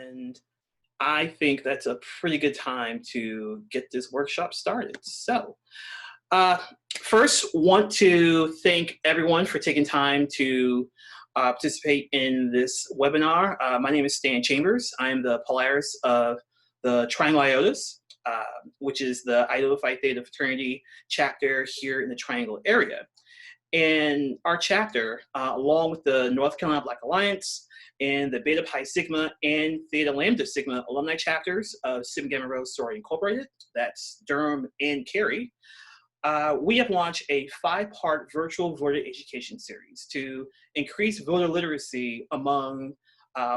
and I think that's a pretty good time to get this workshop started. So, uh, first, want to thank everyone for taking time to participate in this webinar. My name is Stan Chambers. I am the Polaris of the Triangle Iotas, which is the Iota Phi Theta fraternity chapter here in the Triangle area. And our chapter, along with the North Carolina Black Alliance and the Beta Pi Sigma and Theta Lambda Sigma alumni chapters of Sigma Gamma Rho Sorority Incorporated, that's Durham and Cary, we have launched a 5-part virtual voter education series to increase voter literacy among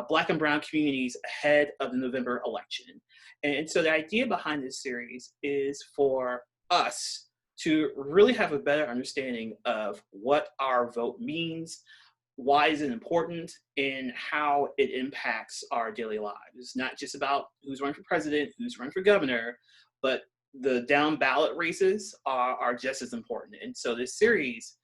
Black and Brown communities ahead of the November election. And so the idea behind this series is for us to really have a better understanding of what our vote means, why is it important, and how it impacts our daily lives. It's not just about who's running for president, who's running for governor, but the down ballot races are just as important. And so this series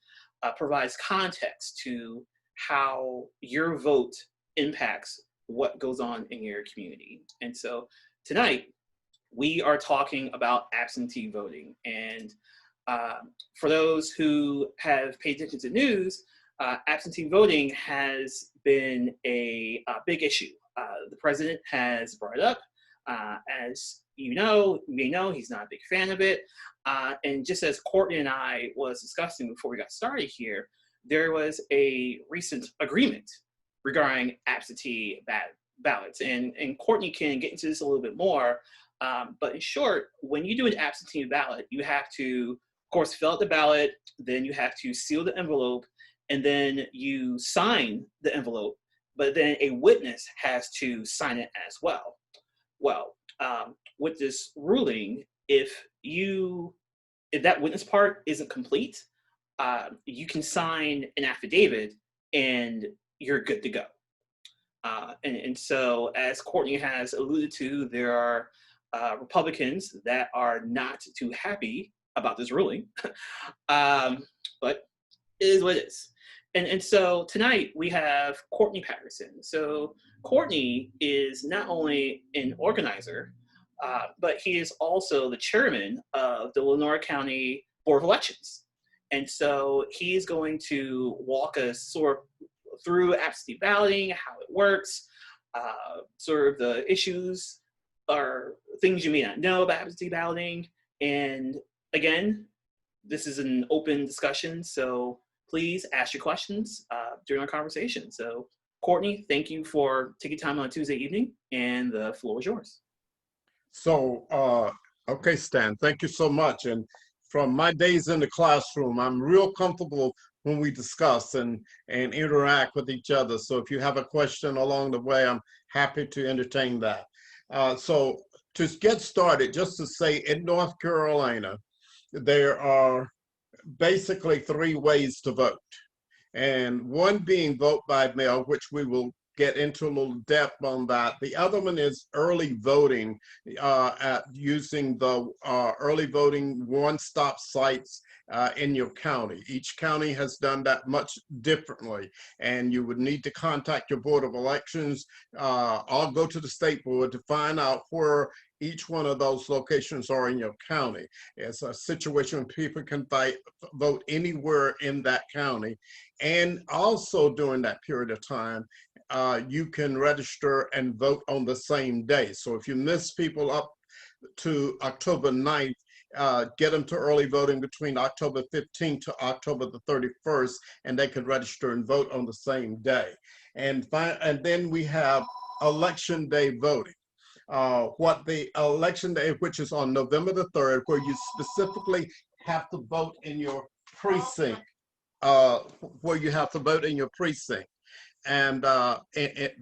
provides context to how your vote impacts what goes on in your community. And so tonight, we are talking about absentee voting. And for those who have paid attention to news, absentee voting has been a big issue. The president has brought it up. As you may know, he's not a big fan of it. And just as Courtney and I was discussing before we got started here, there was a recent agreement regarding absentee ballots. And Courtney can get into this a little bit more. But in short, when you do an absentee ballot, you have to, of course, fill out the ballot, then you have to seal the envelope, and then you sign the envelope, but then a witness has to sign it as well. Well, with this ruling, if that witness part isn't complete, you can sign an affidavit and you're good to go. And so, as Courtney has alluded to, there are Republicans that are not too happy about this ruling, but it is what it is. And so tonight we have Courtney Patterson. So Courtney is not only an organizer, but he is also the chairman of the Lenoir County Board of Elections. And so he's going to walk us sort of through absentee balloting, how it works, sort of the issues or things you may not know about absentee balloting. And again, this is an open discussion, so please ask your questions during our conversation. So Courtney, thank you for taking time on a Tuesday evening, and the floor is yours. So, okay, Stan, thank you so much. And from my days in the classroom, I'm real comfortable when we discuss and interact with each other. So if you have a question along the way, I'm happy to entertain that. So to get started, just to say, in North Carolina, there are basically 3 ways to vote. And one being vote by mail, which we will get into a little depth on that. The other one is early voting, using the early voting one-stop sites in your county. Each county has done that much differently, and you would need to contact your Board of Elections or go to the state board to find out where each one of those locations are in your county. It's a situation where people can vote anywhere in that county. And also during that period of time, you can register and vote on the same day. So if you miss people up to October 9th, get them to early voting between October 15th to October the 31st, and they can register and vote on the same day. And then we have election day voting. What the election day, which is on November the 3rd, where you specifically have to vote in your precinct, and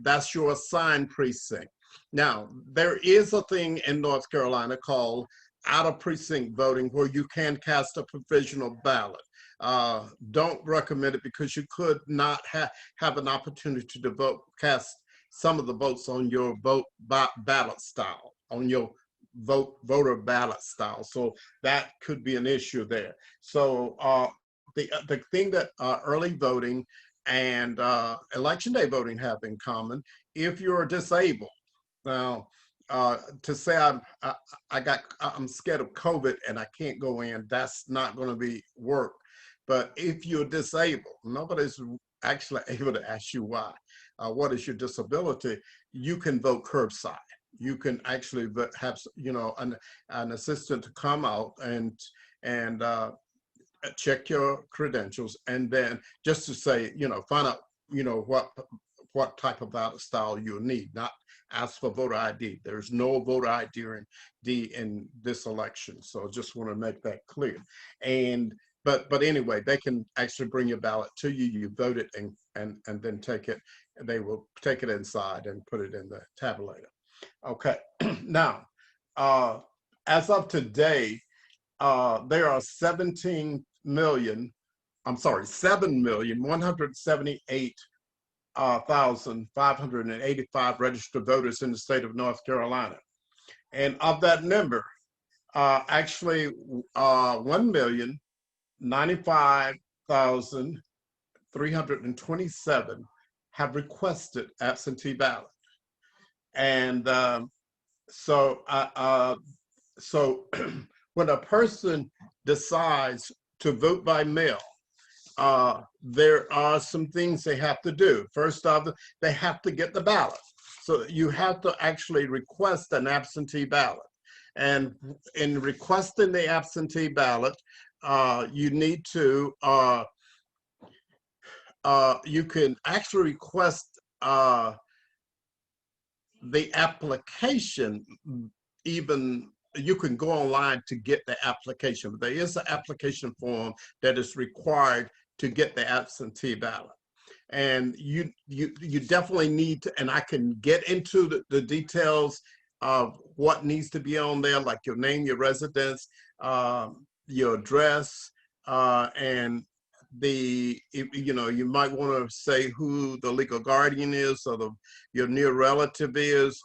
that's your assigned precinct. Now, there is a thing in North Carolina called out-of-precinct voting, where you can cast a provisional ballot. Don't recommend it because you could not have an opportunity to cast some of the votes on your ballot style, on your voter ballot style. So that could be an issue there. So the thing that early voting and election day voting have in common, if you're disabled, Now, to say I'm scared of COVID and I can't go in, that's not going to be work. But if you're disabled, nobody's actually able to ask you why. What is your disability? You can vote curbside. You can actually have, you know, an assistant to come out and check your credentials, and then just to say, you know, find out, you know, what type of ballot style you'll need, not ask for voter ID. There's no voter ID in this election. So just want to make that clear. And but anyway, they can actually bring your ballot to you. You vote it and then take it. They will take it inside and put it in the tabulator. Okay. Now, as of today, there are 7,178,585 registered voters in the state of North Carolina. And of that number, actually 1,095,327 have requested absentee ballot. And so when a person decides to vote by mail, there are some things they have to do. First off, they have to get the ballot. So you have to actually request an absentee ballot. And in requesting the absentee ballot, you need to, you can actually request the application. Even you can go online to get the application, but there is an application form that is required to get the absentee ballot. And you definitely need to, and I can get into the details of what needs to be on there, like your name, your residence, your address, and you know, you might want to say who the legal guardian is, or your near relative is,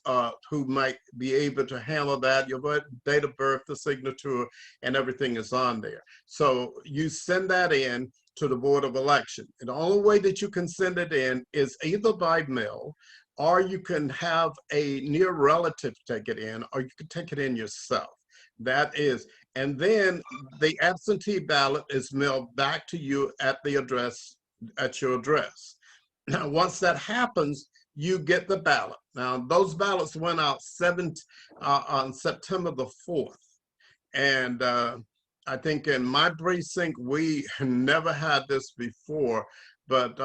who might be able to handle that, your date of birth, the signature, and everything is on there. So you send that in to the Board of Election. And the only way that you can send it in is either by mail, or you can have a near relative take it in, or you can take it in yourself. That is, and then the absentee ballot is mailed back to you at the address, at your address. Now, once that happens, you get the ballot. Now, those ballots went out on September the 4th. And I think in my precinct, we never had this before, but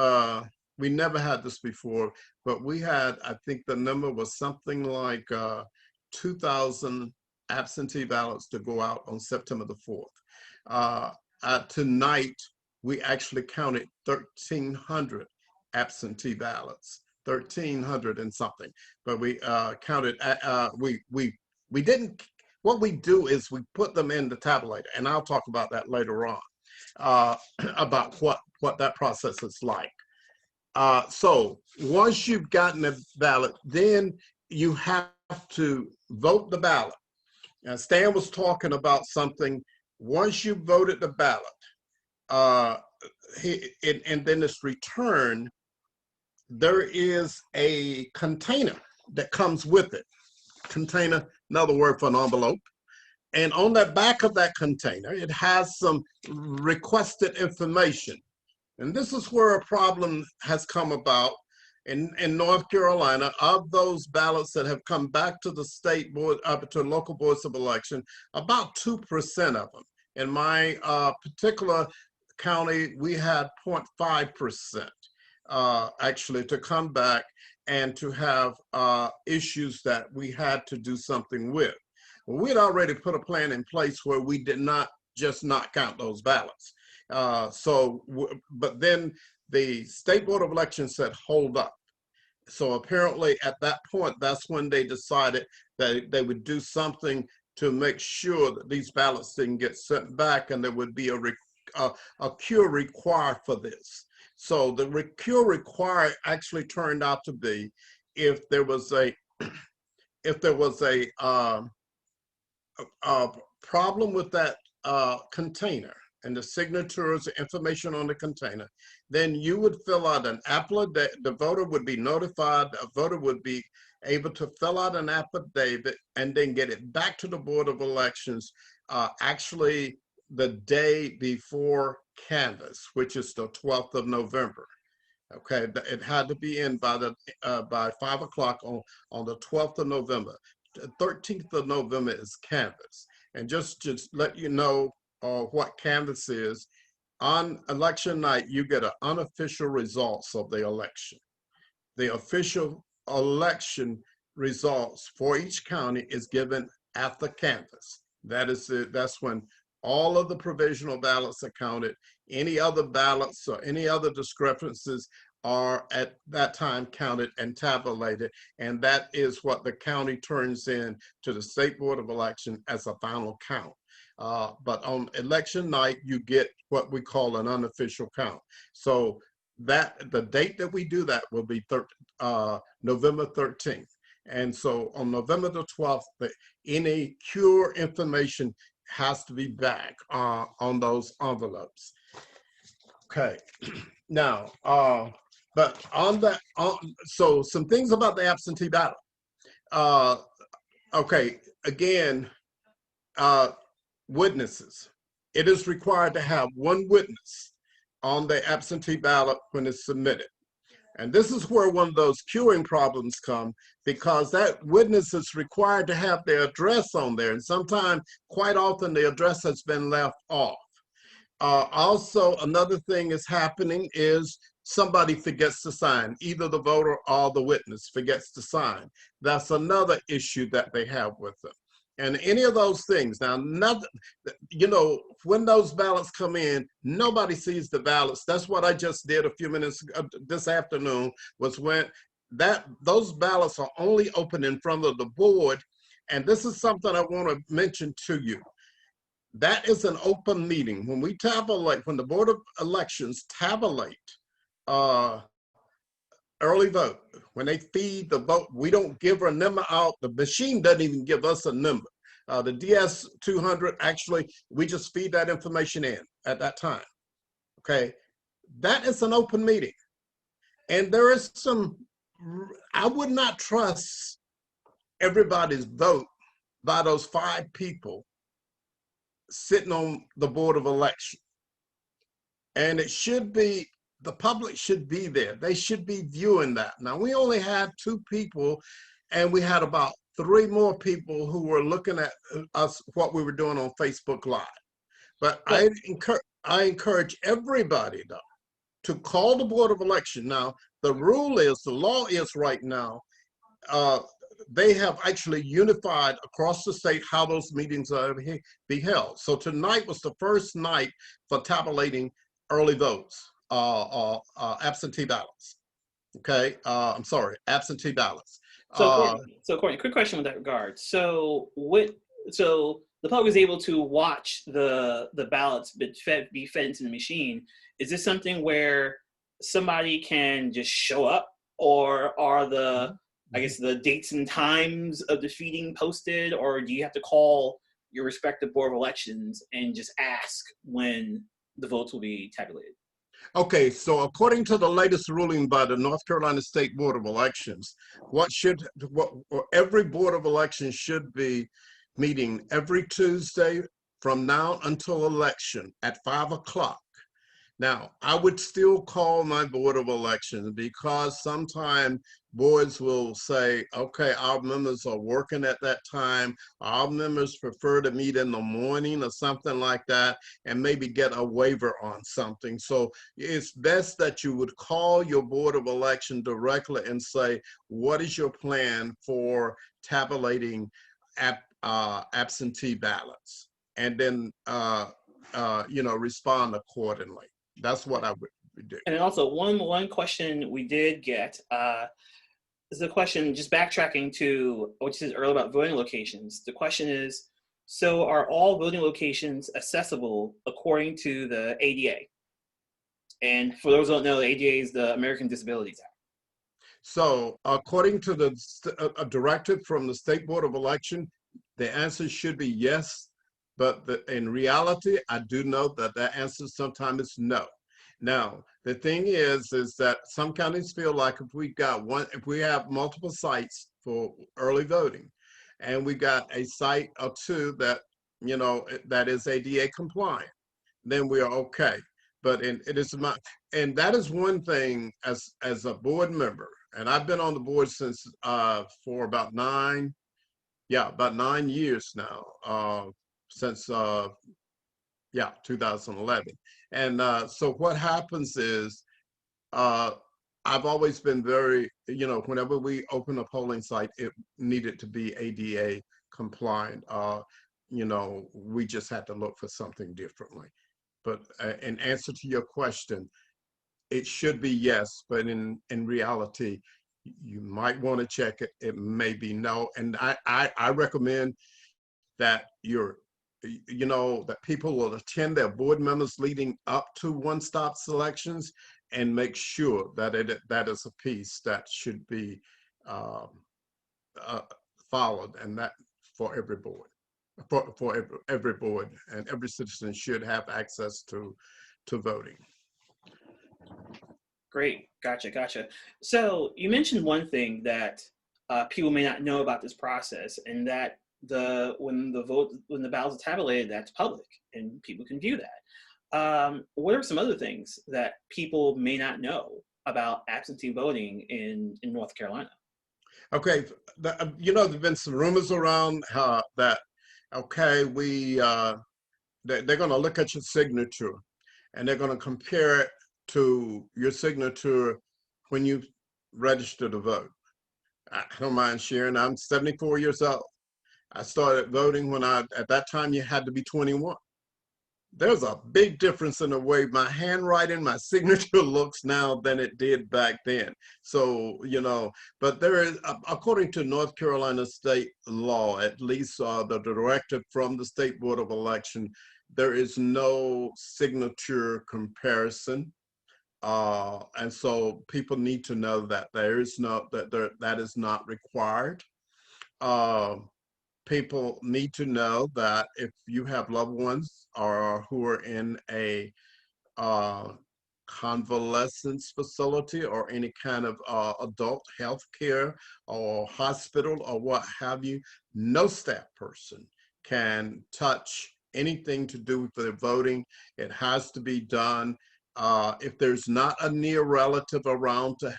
we had, I think the number was something like 2,000 absentee ballots to go out on September the 4th. Tonight, we actually counted 1,300 absentee ballots, 1,300 and something. But we counted, we didn't, what we do is we put them in the tabulator, and I'll talk about that later on, about what that process is like. So once you've gotten a ballot, then you have to vote the ballot. Now, Stan was talking about something. Once you voted the ballot, and then it's returned, there is a container that comes with it. Container, another word for an envelope. And on the back of that container, it has some requested information. And this is where a problem has come about in North Carolina. Of those ballots that have come back to the state board, to local boards of election, about 2% of them. In my particular county, we had 0.5% actually to come back and to have issues that we had to do something with. Well, we had already put a plan in place where we did not just not count those ballots. But then the State Board of Elections said, hold up. So apparently at that point, that's when they decided that they would do something to make sure that these ballots didn't get sent back, and there would be a cure required for this. So the cure required actually turned out to be if there was a problem with that container and the signatures, the information on the container, then you would fill out an application. The voter would be notified. A voter would be able to fill out an affidavit and then get it back to the Board of Elections actually the day before canvass, which is the 12th of November. Okay, it had to be in by 5 o'clock on the 12th of November. The 13th of November is canvass. And just let you know what canvass is. On election night, you get an unofficial results of the election. The official election results for each county is given at the canvass. That's when all of the provisional ballots are counted. Any other ballots or any other discrepancies are at that time counted and tabulated, and that is what the county turns in to the State Board of Election as a final count. But on election night, you get what we call an unofficial count. So that the date that we do that will be November 13th. And so on November the 12th, any cure information has to be back on those envelopes. Okay, now, but on that, so some things about the absentee ballot. Okay, again, witnesses. It is required to have one witness on the absentee ballot when it's submitted. And this is where one of those queuing problems come, because that witness is required to have their address on there. And sometimes, quite often, the address has been left off. Also, another thing is happening is somebody forgets to sign. Either the voter or the witness forgets to sign. That's another issue that they have with them. And any of those things, now, you know, when those ballots come in, nobody sees the ballots. That's what I just did a few minutes this afternoon, was when those ballots are only open in front of the board. And this is something I want to mention to you. That is an open meeting. When we tabulate, when the Board of Elections tabulate early vote, when they feed the vote, we don't give a number out. The machine doesn't even give us a number. The DS200, actually, we just feed that information in at that time. Okay, that is an open meeting. And there is I would not trust everybody's vote by those 5 people sitting on the Board of Election. And it should be, the public should be there. They should be viewing that. Now, we only had 2 people, and we had about 3 more people who were looking at us, what we were doing on Facebook Live. But I encourage everybody, though, to call the Board of Election. Now, the rule is, the law is right now, they have actually unified across the state how those meetings are to be held. So tonight was the first night for tabulating early votes, absentee ballots. Okay, I'm sorry, absentee ballots. So Courtney, quick question with that regard. So the public is able to watch the ballots be fed into the machine. Is this something where somebody can just show up, or are the I guess the dates and times of the feeding posted, or do you have to call your respective Board of Elections and just ask when the votes will be tabulated? Okay, so according to the latest ruling by the North Carolina State Board of Elections, every Board of Elections should be meeting every Tuesday from now until election at 5 o'clock. Now, I would still call my Board of Elections, because sometimes boards will say, okay, our members are working at that time. Our members prefer to meet in the morning or something like that, and maybe get a waiver on something. So it's best that you would call your Board of Election directly and say, what is your plan for tabulating absentee ballots? And then, you know, respond accordingly. That's what I would do. And then also one question we did get is the question, just backtracking to what you said earlier about voting locations. The question is, so are all voting locations accessible according to the ADA? And for those who don't know, the ADA is the American Disabilities Act. So according to the directive from the State Board of Election, the answer should be yes. But in reality, I do know that that answer sometimes is no. Now, the thing is that some counties feel like if we have multiple sites for early voting. And we got a site or two that, you know, that is ADA compliant, then we are okay. But it is my, and that is one thing as a board member, and I've been on the board since for about 9 years now, since yeah, 2011. And so what happens is, I've always been very, you know, whenever we open a polling site, it needed to be ADA compliant. You know, we just had to look for something differently. But in answer to your question, it should be yes, but in reality, you might want to check it. It may be no. And I recommend that you know, that people will attend their board members leading up to one-stop selections and make sure that that is a piece that should be um, followed, and that for every board, for every board, and every citizen should have access to voting. Great, gotcha. So you mentioned one thing that people may not know about this process, and that when the ballots are tabulated, that's public and people can view that. What are some other things that people may not know about absentee voting in North Carolina? Okay, you know, there've been some rumors around that, okay, they're going to look at your signature and they're going to compare it to your signature when you register to vote. I don't mind sharing, I'm 74 years old. I started voting when at that time you had to be 21. There's a big difference in the way my handwriting, my signature looks now than it did back then. So, you know, but there is, according to North Carolina state law, at least the directive from the State Board of Election, there is no signature comparison. And so people need to know that there is no, that is not required. People need to know that if you have loved ones or who are in a convalescence facility or any kind of adult health care or hospital or what have you, no staff person can touch anything to do with the voting. It has to be done. If there's not a near relative around to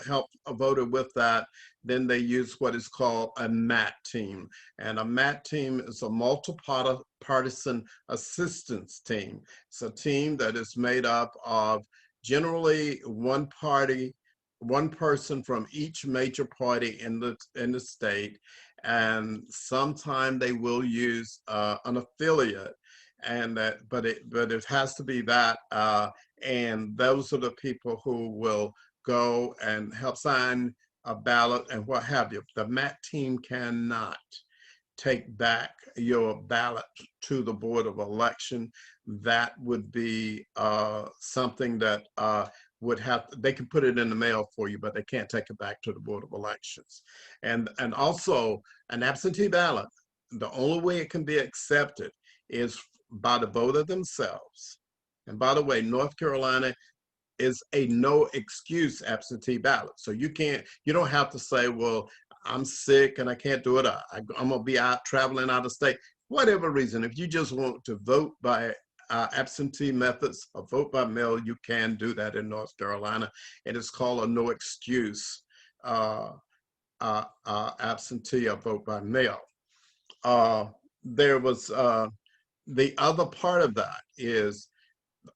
help a voter with that, then they use what is called a MAT team. And a MAT team is a multi-partisan assistance team. It's a team that is made up of generally one person from each major party in the state, and sometimes they will use an affiliate, and but it has to be that, and those are the people who will go and help sign a ballot and what have you. The MAT team cannot take back your ballot to the Board of Election. That would be something that would have, they can put it in the mail for you, but they can't take it back to the Board of Elections. And also an absentee ballot, the only way it can be accepted is by the voter themselves. And by the way, North Carolina is a no excuse absentee ballot. So you don't have to say, well, I'm sick and I can't do it. I'm gonna be out traveling out of state. Whatever reason, if you just want to vote by absentee methods or vote by mail, you can do that in North Carolina. And it's called a no excuse absentee or vote by mail. There was the other part of that is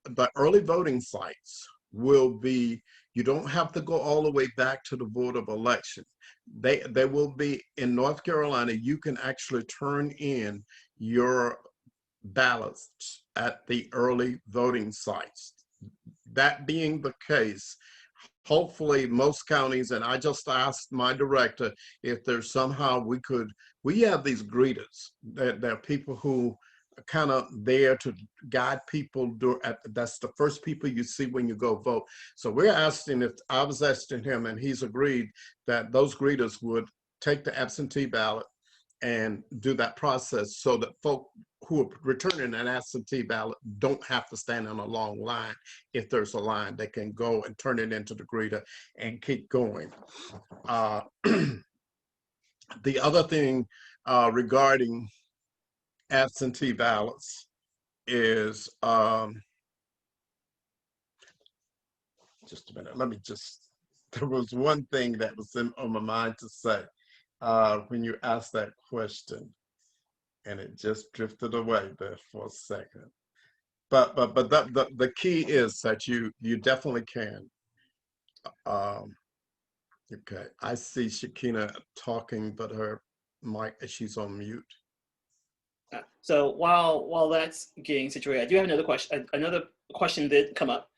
the early voting sites will be, you don't have to go all the way back to the Board of Election. They will be in North Carolina. You can actually turn in your ballots at the early voting sites. That being the case, hopefully most counties, and I just asked my director if there's somehow we have these greeters. They're people who kind of there to guide people. That's the first people you see when you go vote. So I was asking him, and he's agreed that those greeters would take the absentee ballot and do that process so that folk who are returning an absentee ballot don't have to stand in a long line. If there's a line, they can go and turn it into the greeter and keep going. The other thing regarding absentee ballots is, just a minute, let me just, there was one thing that was on my mind to say when you asked that question, and it just drifted away there for a second. But the key is that you definitely can. Okay, I see Shakina talking, but her mic, she's on mute. So while that's getting situated, I do have another question. Another question did come up,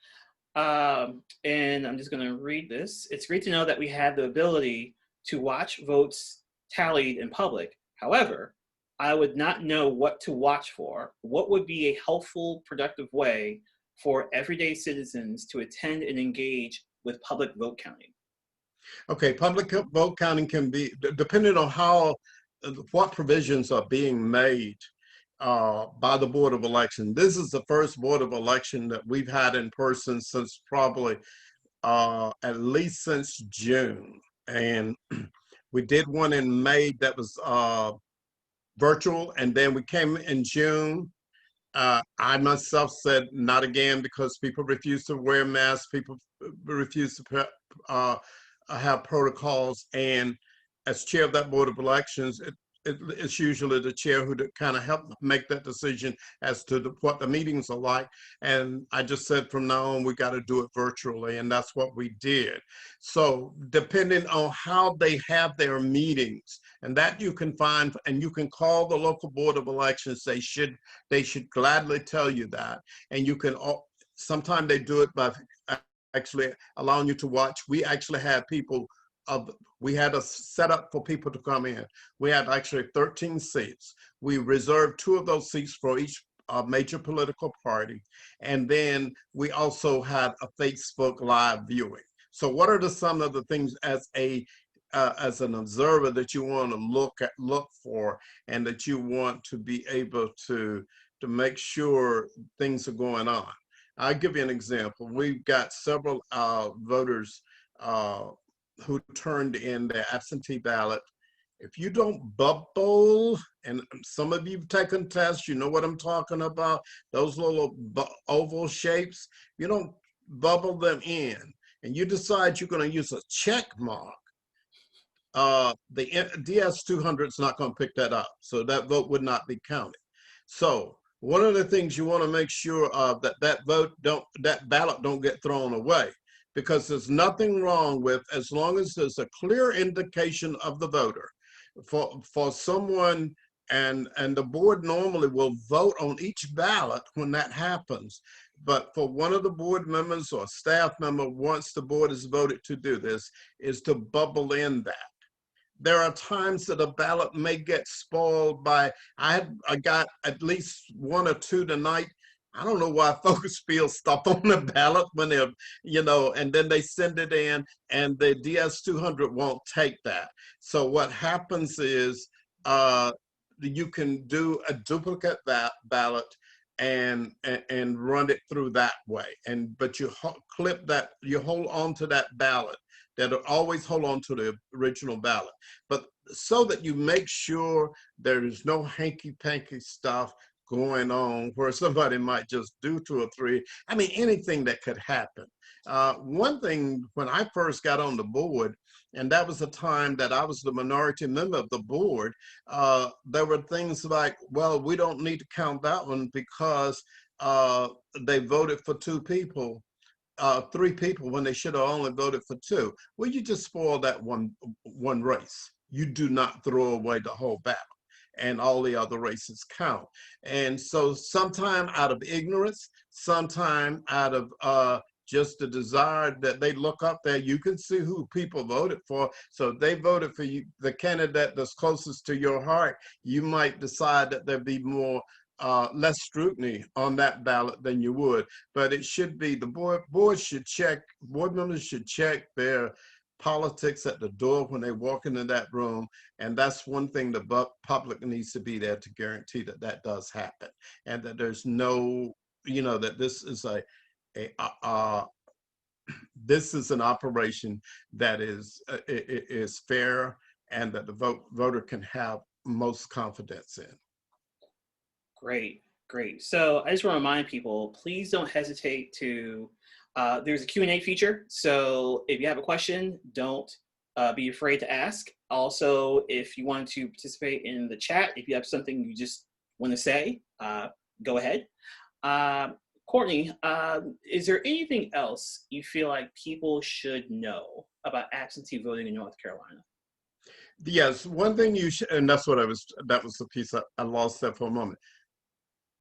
and I'm just going to read this. It's great to know that we have the ability to watch votes tallied in public. However, I would not know what to watch for. What would be a helpful, productive way for everyday citizens to attend and engage with public vote counting? Okay, public vote counting can be, depending on how, what provisions are being made by the Board of Election. This is the first Board of Election that we've had in person since probably at least since June. And we did one in May that was virtual, and then we came in June. I myself said not again because people refuse to wear masks, people refuse to have protocols, and as chair of that Board of Elections, it's usually the chair who kind of help make that decision as to what the meetings are like. And I just said from now on, we got to do it virtually, and that's what we did. So depending on how they have their meetings, and that you can find, and you can call the local Board of Elections, they should gladly tell you that. And you can, sometimes they do it by actually allowing you to watch. We actually had people we had a setup for people to come in. We had actually 13 seats. We reserved 2 of those seats for each major political party. And then we also had a Facebook Live viewing. So what are some of the things as an observer that you want to look for, and that you want to be able to make sure things are going on? I'll give you an example. We've got several voters who turned in their absentee ballot. If you don't bubble, and some of you've taken tests, you know what I'm talking about, those little oval shapes, you don't bubble them in, and you decide you're going to use a check mark, the DS200 is not going to pick that up, so that vote would not be counted. So one of the things you want to make sure of that ballot don't get thrown away, because there's nothing wrong with, as long as there's a clear indication of the voter for someone, and the board normally will vote on each ballot when that happens. But for one of the board members or staff member, once the board has voted to do this, is to bubble in that. There are times that a ballot may get spoiled by, I got at least 1 or 2 tonight. I don't know why folks feel stuff on the ballot when they're, and then they send it in, and the DS200 won't take that. So what happens is you can do a duplicate ballot and run it through that way. But you clip that, you hold on to that ballot. That'll always hold on to the original ballot, but so that you make sure there is no hanky-panky stuff going on where somebody might just do 2 or 3. I mean, anything that could happen. One thing, when I first got on the board, and that was the time that I was the minority member of the board, there were things like, well, we don't need to count that one because they voted for 2 people. 3 people when they should have only voted for 2. Well, you just spoil that one race. You do not throw away the whole ballot, and all the other races count. And so sometime out of ignorance, sometime out of just the desire that they look up there, you can see who people voted for. So if they voted for you, the candidate that's closest to your heart, you might decide that there'd be less scrutiny on that ballot than you would. But it should be, the board members should check their politics at the door when they walk into that room. And that's one thing the public needs to be there to guarantee that that does happen, and that there's no, that this is this is an operation that is fair and that the voter can have most confidence in. Great, great. So I just want to remind people, please don't hesitate to, there's a Q&A feature. So if you have a question, don't be afraid to ask. Also, if you want to participate in the chat, if you have something you just want to say, go ahead. Courtney, is there anything else you feel like people should know about absentee voting in North Carolina? Yes, one thing you should, and that's what that was the piece I lost there for a moment.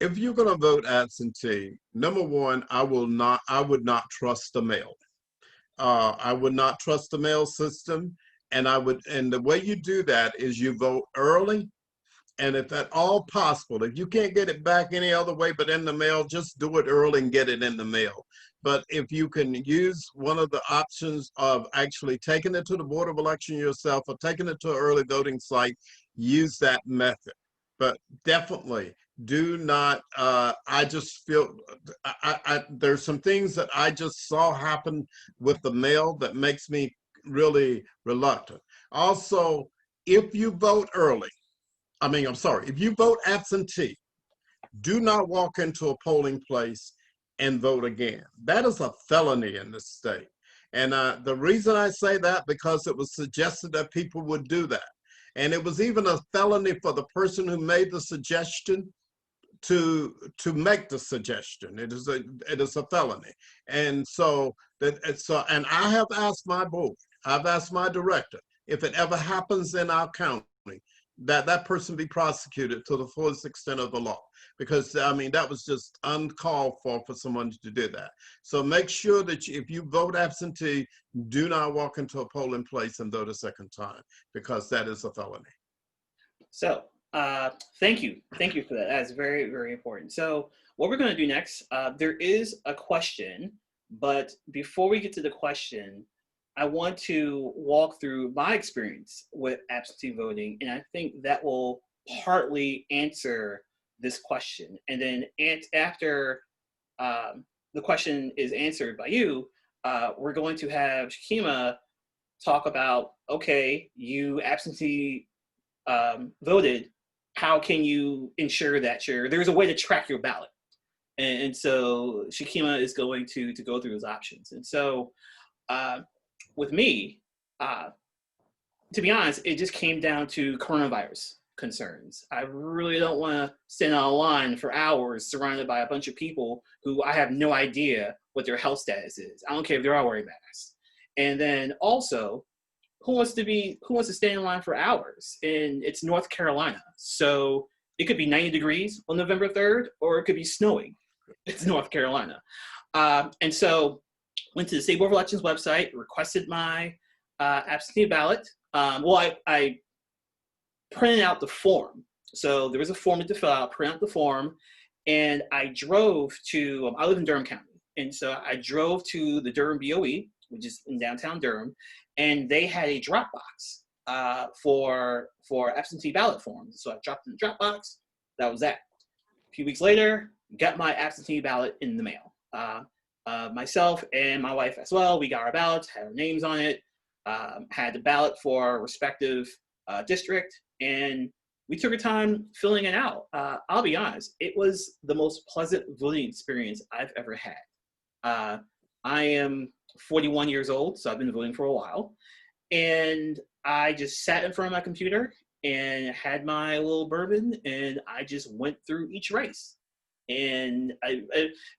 If you're going to vote absentee, number one, I would not trust the mail. I would not trust the mail system, and the way you do that is you vote early, and if at all possible, if you can't get it back any other way but in the mail, just do it early and get it in the mail. But if you can use one of the options of actually taking it to the Board of Election yourself or taking it to an early voting site, use that method. But definitely do not, I just feel, there's some things that I just saw happen with the mail that makes me really reluctant. Also, if you vote early, if you vote absentee, do not walk into a polling place and vote again. That is a felony in this state. And the reason I say that, because it was suggested that people would do that. And it was even a felony for the person who made the suggestion to make the suggestion. It is a felony. And and I have asked my board, I've asked my director, if it ever happens in our county, that person be prosecuted to the fullest extent of the law, because I mean that was just uncalled for someone to do that. So make sure that if you vote absentee, do not walk into a polling place and vote a second time, because that is a felony. So thank you for that. That's very, very important. So what we're going to do next, there is a question, but before we get to the question, I want to walk through my experience with absentee voting, and I think that will partly answer this question. And then after the question is answered by you, we're going to have Shakima talk about, okay, you absentee voted, how can you ensure that there's a way to track your ballot? And so Shakima is going to go through those options. And so with me, to be honest, it just came down to coronavirus concerns. I really don't want to stand on a line for hours surrounded by a bunch of people who I have no idea what their health status is. I don't care if they're all wearing masks. And then also, who wants to stand in line for hours? And it's North Carolina. So it could be 90 degrees on November 3rd, or it could be snowing. It's North Carolina. And so went to the State Board of Elections website, requested my absentee ballot. I printed out the form. So there was a form to fill out, print out the form, and I drove to, I live in Durham County. And so I drove to the Durham BOE, which is in downtown Durham, and they had a drop box for absentee ballot forms. So I dropped in the drop box. That was that. A few weeks later, got my absentee ballot in the mail. Myself and my wife as well, we got our ballots, had our names on it, had the ballot for our respective district, and we took our time filling it out. I'll be honest, it was the most pleasant voting experience I've ever had. I am 41 years old, so I've been voting for a while, and I just sat in front of my computer and had my little bourbon, and I just went through each race. And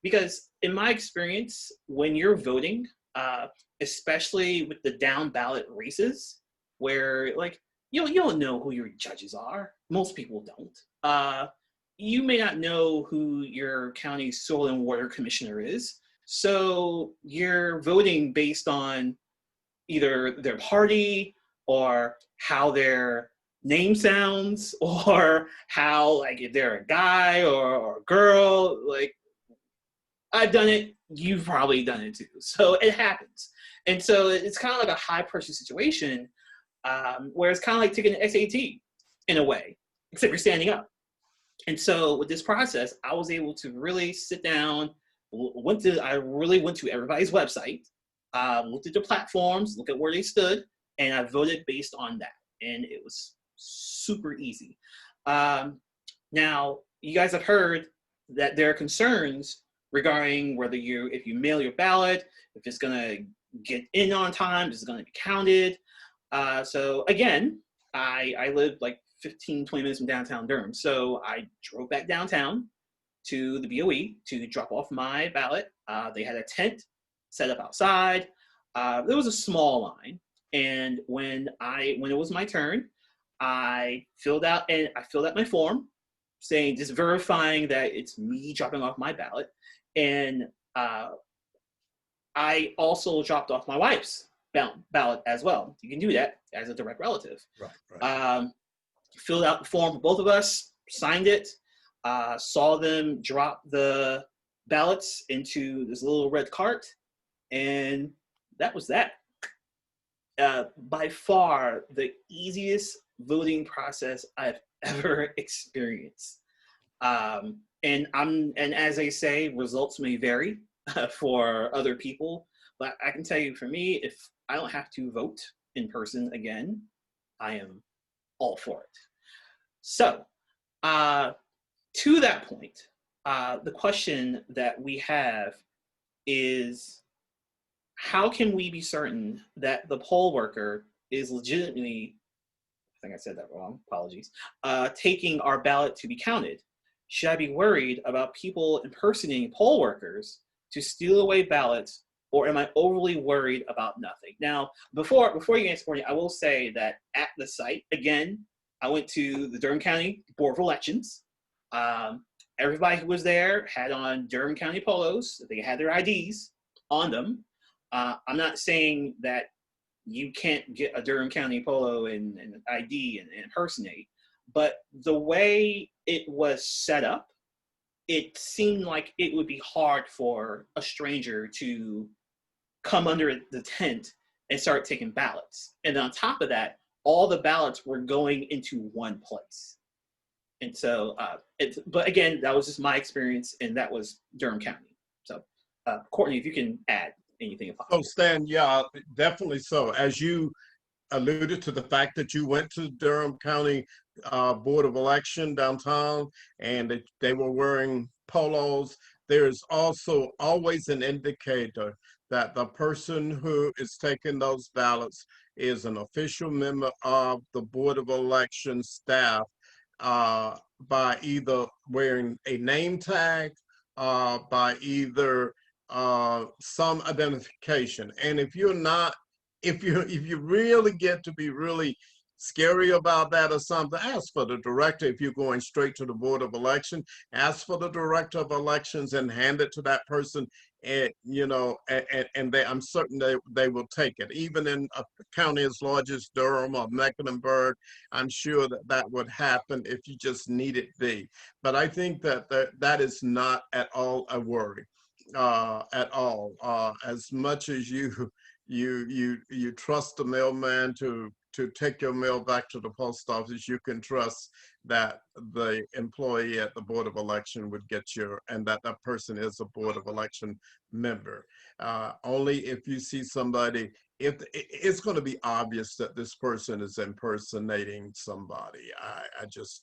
because in my experience, when you're voting, especially with the down ballot races, where like you don't know who your judges are. Most people don't. You may not know who your county soil and water commissioner is. So you're voting based on either their party or how their name sounds, or how, like, if they're a guy or a girl. Like, I've done it, you've probably done it too. So it happens. And so it's kind of like a high pressure situation, where it's kind of like taking an SAT in a way, except you're standing up. And so with this process, I was able to really sit down, I really went to everybody's website, looked at the platforms, looked at where they stood, and I voted based on that. and it was super easy. Now, you guys have heard that there are concerns regarding whether if you mail your ballot, if it's going to get in on time, if it's going to be counted. So again, I live like 15, 20 minutes from downtown Durham. So I drove back downtown to the BOE to drop off my ballot. They had a tent set up outside. There was a small line. And when it was my turn, I filled out my form saying, just verifying that it's me dropping off my ballot. And I also dropped off my wife's ballot as well. You can do that as a direct relative. Right. Filled out the form for both of us, signed it, saw them drop the ballots into this little red cart, and that was that. By far the easiest voting process I've ever experienced. And as they say, results may vary for other people, but I can tell you, for me, if I don't have to vote in person again, I am all for it. So, to that point, the question that we have is, how can we be certain that the poll worker is legitimately, I think I said that wrong, apologies, taking our ballot to be counted? Should I be worried about people impersonating poll workers to steal away ballots, or am I overly worried about nothing? Now, before you answer, Courtney, I will say that at the site, again, I went to the Durham County Board of Elections. Everybody who was there had on Durham County polos. They had their IDs on them. I'm not saying that you can't get a Durham County polo and an ID and impersonate, but the way it was set up, it seemed like it would be hard for a stranger to come under the tent and start taking ballots. And on top of that, all the ballots were going into one place. And so, but again, that was just my experience, and that was Durham County. So, Courtney, if you can add anything if possible. So Stan, yeah, definitely so. As you alluded to the fact that you went to Durham County Board of Election downtown, and they were wearing polos, there's also always an indicator that the person who is taking those ballots is an official member of the Board of Election staff, by either wearing a name tag, by either some identification. And if you're not, if you really get to be really scary about that or something, ask for the director. If you're going straight to the Board of Election, ask for the director of elections and hand it to that person. And I'm certain they will take it. Even in a county as large as Durham or Mecklenburg, I'm sure that would happen if you just need it be. But I think that is not at all a worry. At all. As much as you trust the mailman to take your mail back to the post office, you can trust that the employee at the Board of Election would get and that person is a Board of Election member. Only if you see somebody, if it's going to be obvious that this person is impersonating somebody. I just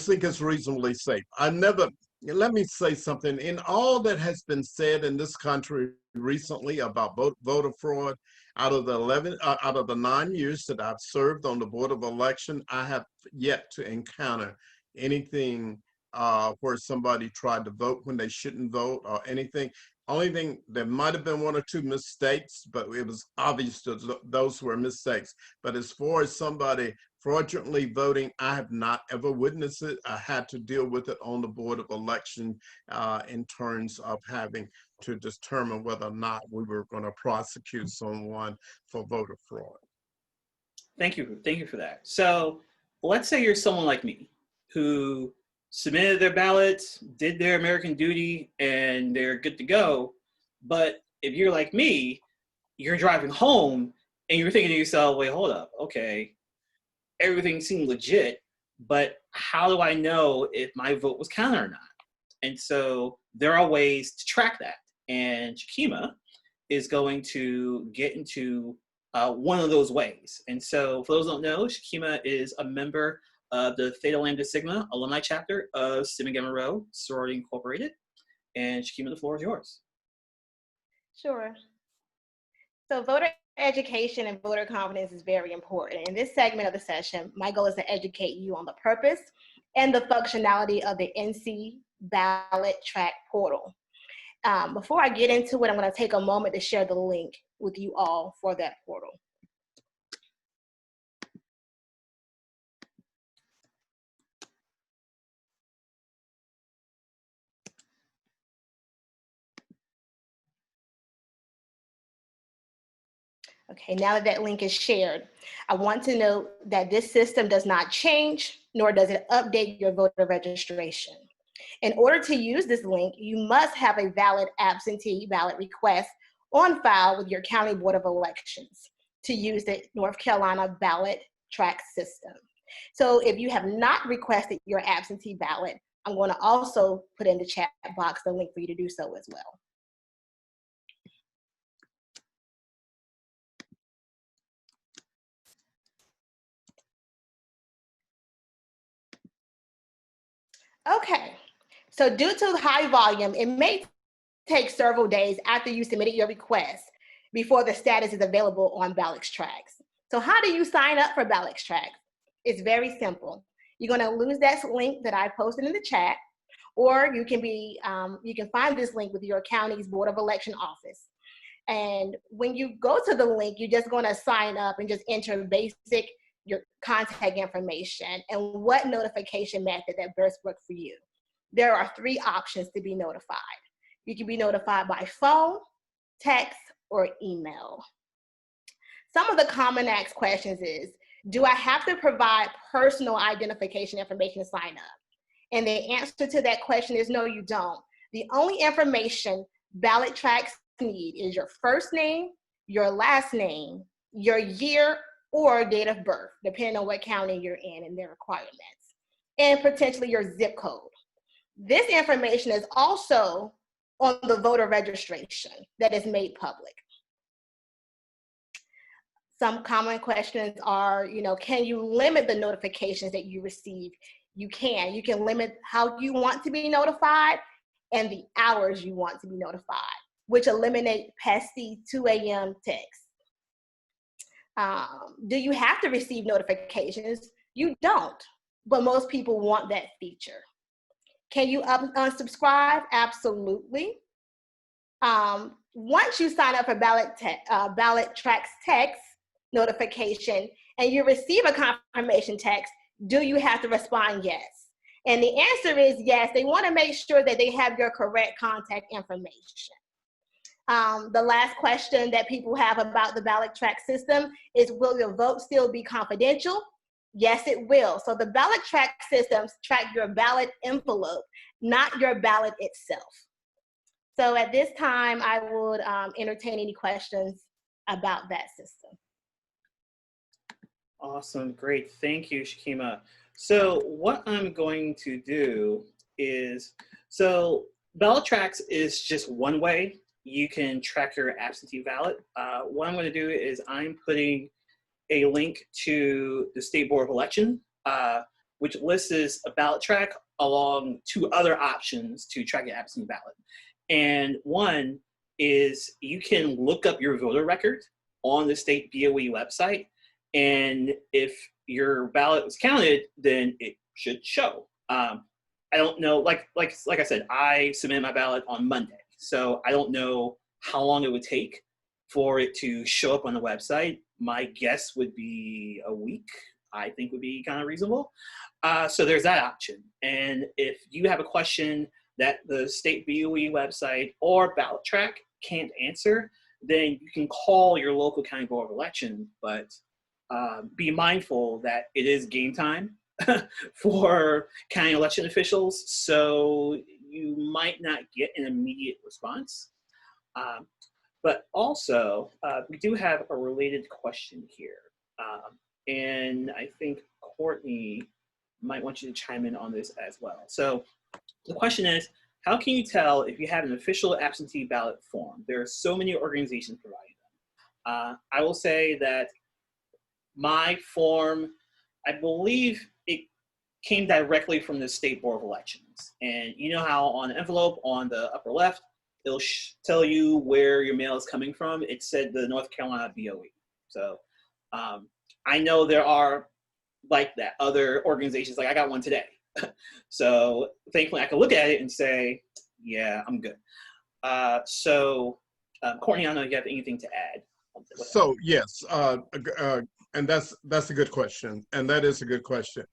think it's reasonably safe. Let me say something. In all that has been said in this country recently about voter fraud, out of the 9 years that I've served on the Board of Election, I have yet to encounter anything where somebody tried to vote when they shouldn't vote or anything. Only thing, there might have been one or two mistakes, but it was obvious that those were mistakes. But as far as somebody fraudulently voting, I have not ever witnessed it. I had to deal with it on the Board of Election in terms of having to determine whether or not we were going to prosecute someone for voter fraud. Thank you for that. So let's say you're someone like me who submitted their ballots, did their American duty, and they're good to go. But if you're like me, you're driving home and you're thinking to yourself, wait, hold up, okay, everything seemed legit, but how do I know if my vote was counted or not? And so there are ways to track that. And Shakima is going to get into one of those ways. And so for those who don't know, Shakima is a member of the Theta Lambda Sigma alumni chapter of Sigma Gamma Rho Sorority Incorporated. And Shakima, the floor is yours. Sure. So voter education and voter confidence is very important. In this segment of the session, my goal is to educate you on the purpose and the functionality of the NC ballot track portal. Before I get into it, I'm going to take a moment to share the link with you all for that portal. Okay, now that that link is shared, I want to note that this system does not change, nor does it update your voter registration. In order to use this link, you must have a valid absentee ballot request on file with your County Board of Elections to use the North Carolina ballot track system. So if you have not requested your absentee ballot, I'm going to also put in the chat box the link for you to do so as well. Okay, so due to the high volume, it may take several days after you submitted your request before the status is available on Ballot-Trax. So how do you sign up for Ballot-Trax? It's very simple. You're going to use that link that I posted in the chat, or you can find this link with your county's Board of Election office. And when you go to the link, you're just going to sign up and just enter basic your contact information and what notification method that best works for you. There are 3 options to be notified. You can be notified by phone, text, or email. Some of the common asked questions is, do I have to provide personal identification information to sign up? And the answer to that question is no, you don't. The only information Ballot-Trax need is your first name, your last name, your year or date of birth, depending on what county you're in and their requirements, and potentially your zip code. This information is also on the voter registration that is made public. Some common questions are, can you limit the notifications that you receive? You can. You can limit how you want to be notified and the hours you want to be notified, which eliminate pesky 2 a.m. texts. Do you have to receive notifications? You don't, but most people want that feature. Can you unsubscribe? Absolutely. Once you sign up for Ballot-Trax text notification and you receive a confirmation text, do you have to respond yes? And the answer is yes. They want to make sure that they have your correct contact information. The last question that people have about the Ballot-Trax system is, will your vote still be confidential? Yes, it will. So the Ballot-Trax systems track your ballot envelope, not your ballot itself. So at this time, I would entertain any questions about that system. Awesome, great, thank you, Shakima. So what I'm going to do is, so Ballot-Trax is just one way you can track your absentee ballot. What I'm going to do is I'm putting a link to the State Board of Election, which lists a ballot track along 2 other options to track your absentee ballot. And one is you can look up your voter record on the state BOE website, and if your ballot was counted, then it should show. I don't know, like I said, I submitted my ballot on Monday. So I don't know how long it would take for it to show up on the website. My guess would be a week, I think would be kind of reasonable. So there's that option. And if you have a question that the state BOE website or Ballot-Trax can't answer, then you can call your local county board of elections, but be mindful that it is game time for county election officials. So you might not get an immediate response. But also, we do have a related question here. And I think Courtney might want you to chime in on this as well. So the question is, how can you tell if you have an official absentee ballot form? There are so many organizations providing them. I will say that my form, I believe it came directly from the State Board of Elections. And you know how on the envelope on the upper left, it'll tell you where your mail is coming from. It said the North Carolina BOE. So I know there are like that other organizations, like I got one today. So thankfully I can look at it and say, yeah, I'm good. Courtney, I don't know if you have anything to add. So yes, and that's a good question, and that is a good question.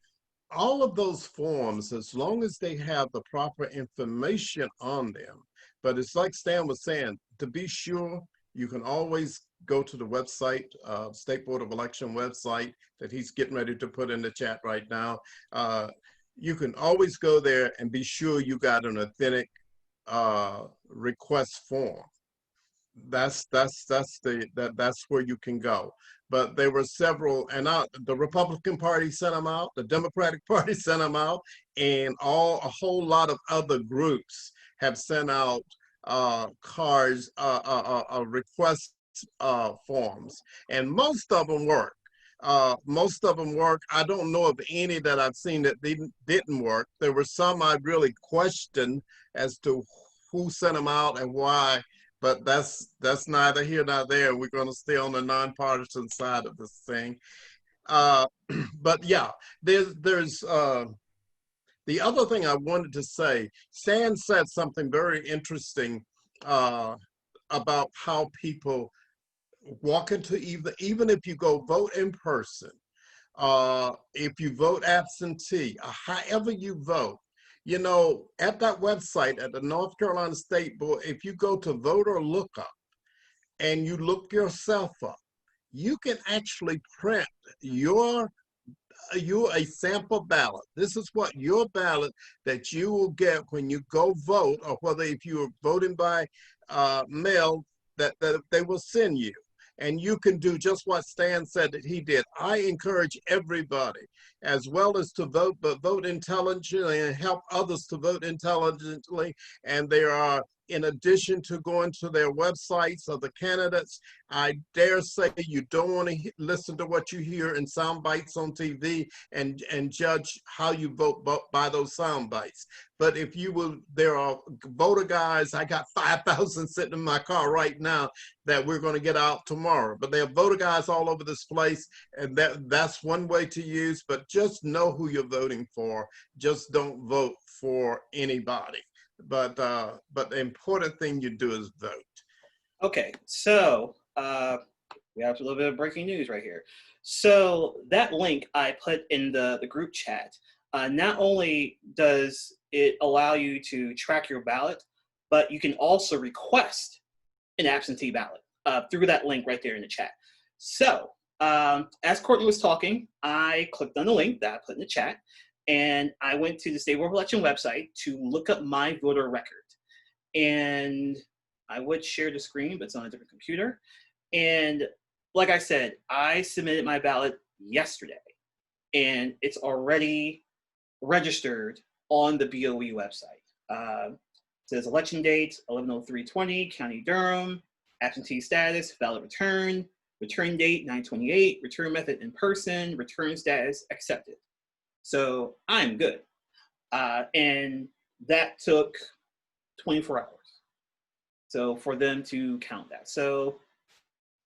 All of those forms, as long as they have the proper information on them, but it's like Stan was saying, to be sure, you can always go to the website, State Board of Election website that he's getting ready to put in the chat right now. You can always go there and be sure you got an authentic request form. That's where you can go. But there were several, and the Republican Party sent them out, the Democratic Party sent them out, and a whole lot of other groups have sent out cards, request forms, and most of them work. Most of them work. I don't know of any that I've seen that didn't work. There were some I really questioned as to who sent them out and why. But that's neither here nor there. We're going to stay on the nonpartisan side of this thing. But yeah, there's the other thing I wanted to say. Stan said something very interesting about how people walk into even if you go vote in person, if you vote absentee, however you vote. You know, at that website, at the North Carolina State Board, if you go to voter lookup and you look yourself up, you can actually print your a sample ballot. This is what your ballot that you will get when you go vote, or whether if you're voting by mail, that they will send you. And you can do just what Stan said that he did. I encourage everybody, as well as to vote, but vote intelligently and help others to vote intelligently. And there are, in addition to going to their websites of the candidates, I dare say you don't want to listen to what you hear in sound bites on TV and judge how you vote by those sound bites. But if you will, there are voter guides. I got 5,000 sitting in my car right now that we're going to get out tomorrow. But there are voter guides all over this place, and that's one way to use. But just know who you're voting for. Just don't vote for anybody. But the important thing you do is vote. Okay, so we have a little bit of breaking news right here. So that link I put in the group chat, not only does it allow you to track your ballot, but you can also request an absentee ballot through that link right there in the chat. So as Courtney was talking, I clicked on the link that I put in the chat, and I went to the State Board of Election website to look up my voter record. And I would share the screen, but it's on a different computer. And like I said, I submitted my ballot yesterday, and it's already registered on the BOE website. It says election date, 11/03/20, County Durham, absentee status, ballot return, return date, 9/28, return method in person, return status accepted. So I'm good. And that took 24 hours. So for them to count that. So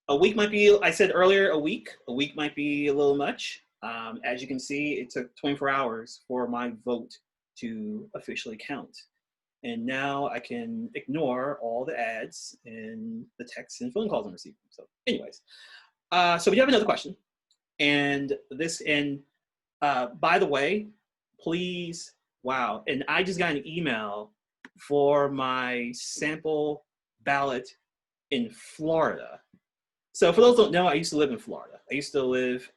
a week might be, I said earlier, a week might be a little much. As you can see, it took 24 hours for my vote to officially count. And now I can ignore all the ads and the texts and phone calls I'm receiving. So anyways, so we have another question. And by the way, please, wow. And I just got an email for my sample ballot in Florida. So for those who don't know, I used to live in Florida. I used to live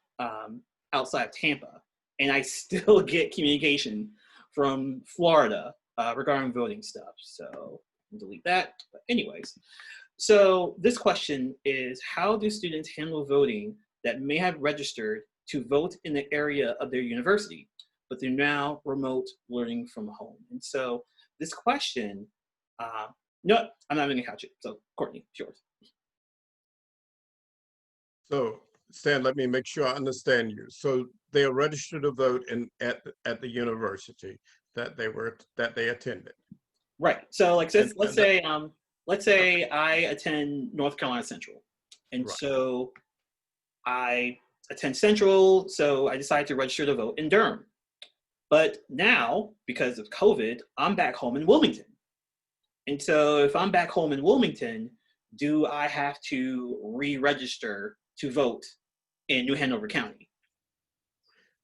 outside of Tampa, and I still get communication from Florida regarding voting stuff. So I'll delete that. But anyways, so this question is, how do students handle voting that may have registered to vote in the area of their university, but they're now remote learning from home? And so this question, no, I'm not going to couch it. So Courtney, it's yours. So, Stan, let me make sure I understand you. So they are registered to vote at the university that they attended. Right. So like And, let's say I attend North Carolina Central. And right. so I attend Central, so I decided to register to vote in Durham. But now, because of COVID, I'm back home in Wilmington. And so if I'm back home in Wilmington, do I have to re-register to vote in New Hanover County?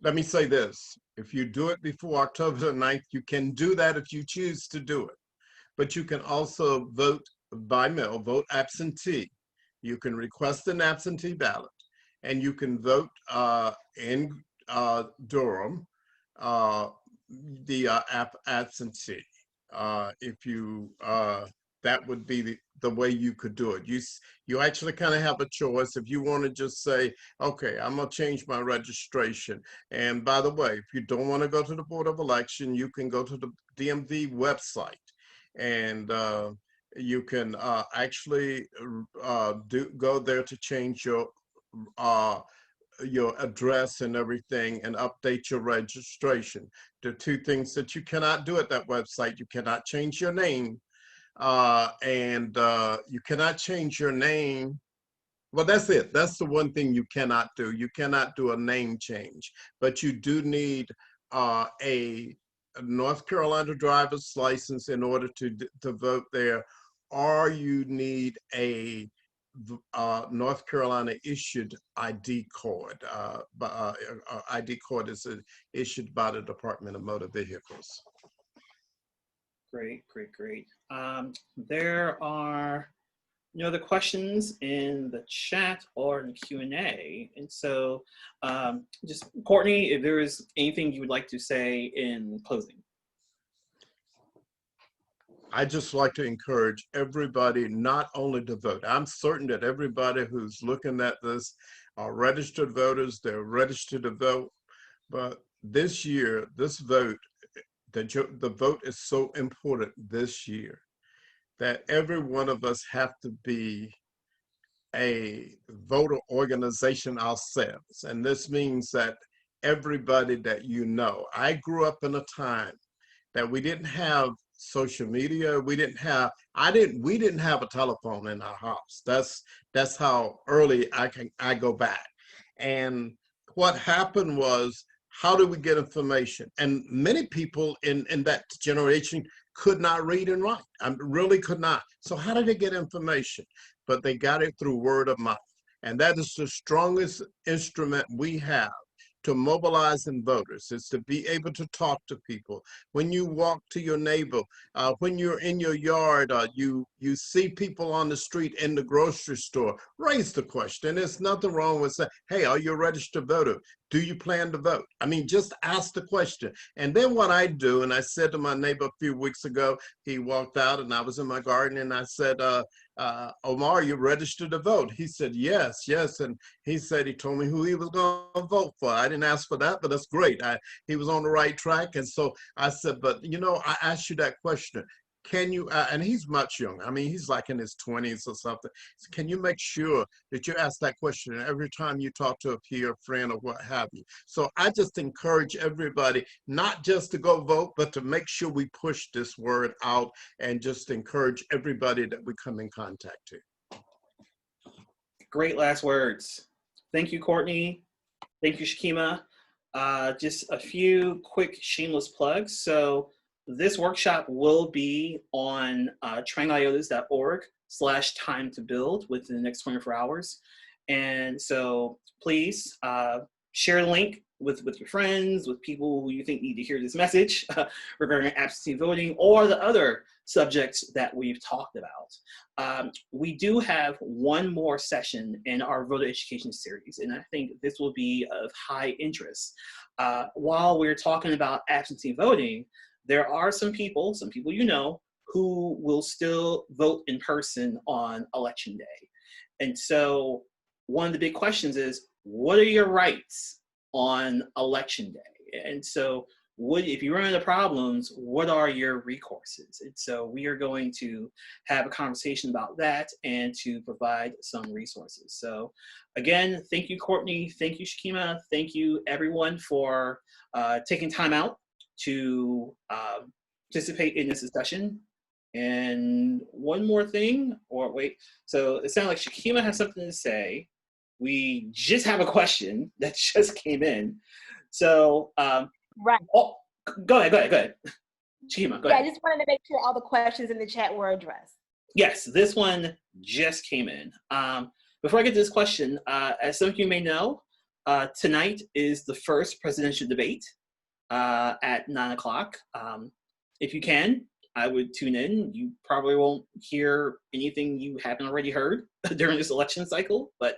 Let me say this. If you do it before October the 9th, you can do that if you choose to do it. But you can also vote by mail, vote absentee. You can request an absentee ballot, and you can vote in Durham, the absentee. If you that would be the way you could do it. You actually kind of have a choice if you want to just say, okay, I'm gonna change my registration. And by the way, if you don't want to go to the Board of Election, you can go to the DMV website, and you can actually go there to change your address and everything and update your registration. The two things that you cannot do at that website: you cannot change your name, and you cannot change your name. Well, that's it. That's the one thing you cannot do. You cannot do a name change, but you do need a North Carolina driver's license in order to vote there, or you need a North Carolina issued ID card. ID card is issued by the Department of Motor Vehicles. Great, great, great. There are no other questions in the chat or in the Q&A. And so just Courtney, if there is anything you would like to say in closing. I just like to encourage everybody not only to vote. I'm certain that everybody who's looking at this are registered voters, they're registered to vote. But this year, this vote, the vote is so important this year that every one of us have to be a voter organization ourselves. And this means that everybody that you know. I grew up in a time that we didn't have social media. We didn't have a telephone in our house. That's how early I go back. And what happened was, how do we get information? And many people in that generation could not read and write. I really could not. So how did they get information? But they got it through word of mouth. And that is the strongest instrument we have to mobilizing voters, is to be able to talk to people. When you walk to your neighbor, when you're in your yard, you see people on the street, in the grocery store, raise the question. There's nothing wrong with saying, hey, are you a registered voter? Do you plan to vote? I mean, just ask the question. And then what I do, and I said to my neighbor a few weeks ago, he walked out and I was in my garden, and I said, Omar, you registered to vote? He said, yes. And he said he told me who he was going to vote for. I didn't ask for that, but that's great. He was on the right track. And so I said, but I asked you that question. Can you, and he's much younger. I mean, he's like in his 20s or something. So can you make sure that you ask that question every time you talk to a peer, friend, or what have you? So I just encourage everybody not just to go vote, but to make sure we push this word out, and just encourage everybody that we come in contact to. Great last words. Thank you, Courtney. Thank you, Shakima. Just a few quick shameless plugs. So this workshop will be on tryingiotas.org/time to build within the next 24 hours. And so please share the link with your friends, with people who you think need to hear this message regarding absentee voting or the other subjects that we've talked about. We do have one more session in our voter education series, and I think this will be of high interest. While we're talking about absentee voting, there are some people who will still vote in person on election day. And so one of the big questions is, what are your rights on election day? And so if you run into problems, what are your recourses? And so we are going to have a conversation about that and to provide some resources. So again, thank you, Courtney. Thank you, Shakima. Thank you, everyone, for taking time out to participate in this discussion. And one more thing, or wait, so it sounds like Shakima has something to say. We just have a question that just came in. So, Right. oh, go ahead. Shakima, go ahead. I just wanted to make sure all the questions in the chat were addressed. Yes, this one just came in. Before I get to this question, as some of you may know, tonight is the first presidential debate at 9 o'clock. If you can, I would tune in. You probably won't hear anything you haven't already heard during this election cycle, but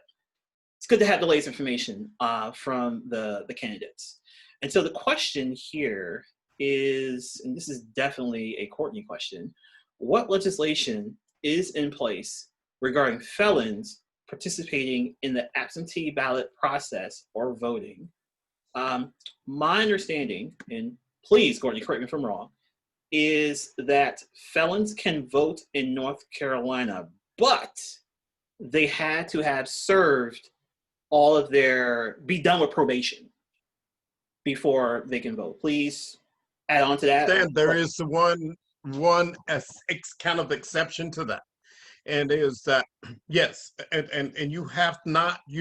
it's good to have the latest information from the candidates. And so the question here is, and this is definitely a Courtney question, what legislation is in place regarding felons participating in the absentee ballot process or voting? My understanding, and please, Courtney, correct me if I'm wrong, is that felons can vote in North Carolina, but they had to have served all of be done with probation before they can vote. Please add on to that. Then there is one kind of exception to that, and is that yes, and you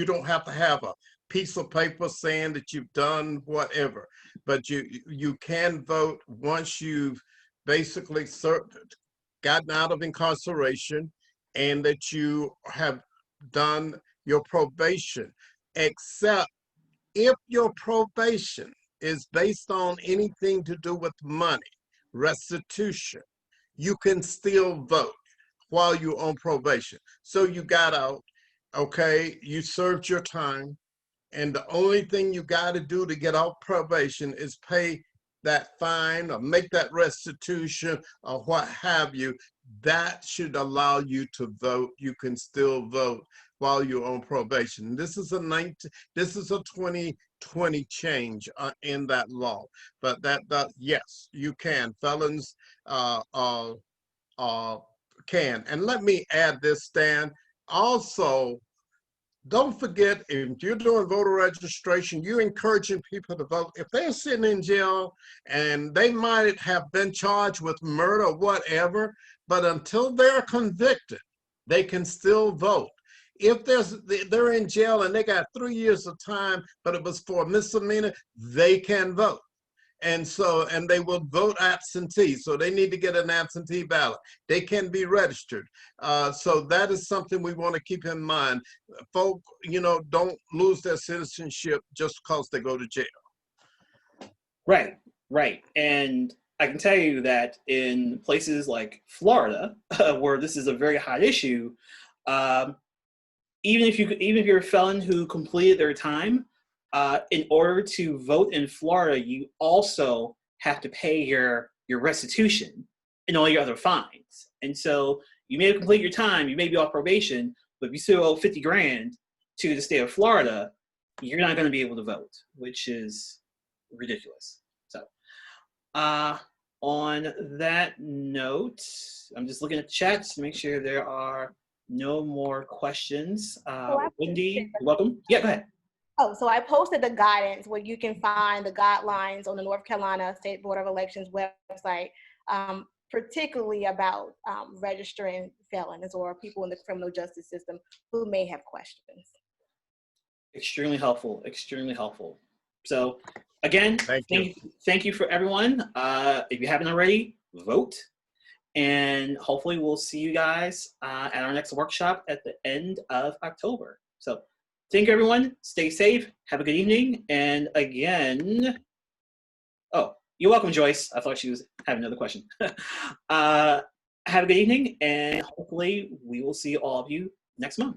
don't have to have a piece of paper saying that you've done whatever, but you can vote once you've basically gotten out of incarceration and that you have done your probation, except if your probation is based on anything to do with money, restitution, you can still vote while you're on probation. So you got out, okay, you served your time, and the only thing you got to do to get off probation is pay that fine or make that restitution or what have you. That should allow you to vote. You can still vote while you're on probation. This is a 2020 change in that law, but that yes, you can. Felons can. And let me add this, Stan. Also, don't forget, if you're doing voter registration, you're encouraging people to vote. If they're sitting in jail and they might have been charged with murder or whatever, but until they're convicted, they can still vote. If they're in jail and they got 3 years of time, but it was for a misdemeanor, they can vote. And they will vote absentee. So they need to get an absentee ballot. They can be registered. So that is something we want to keep in mind. Folk, don't lose their citizenship just because they go to jail. Right. And I can tell you that in places like Florida, where this is a very hot issue, even if you're a felon who completed their time, in order to vote in Florida, you also have to pay your restitution and all your other fines. And so you may have completed your time, you may be off probation, but if you still owe 50 grand to the state of Florida, you're not going to be able to vote, which is ridiculous. So on that note, I'm just looking at the chat to make sure there are no more questions. Wendy, you're welcome. Yeah, go ahead. Oh, so I posted the guidance where you can find the guidelines on the North Carolina State Board of Elections website, particularly about registering felons or people in the criminal justice system who may have questions. Extremely helpful, extremely helpful. So again, thank you for everyone. If you haven't already, vote. And hopefully we'll see you guys at our next workshop at the end of October. So thank you, everyone. Stay safe. Have a good evening. And again, oh, you're welcome, Joyce. I thought she was having another question. Have a good evening, and hopefully we will see all of you next month.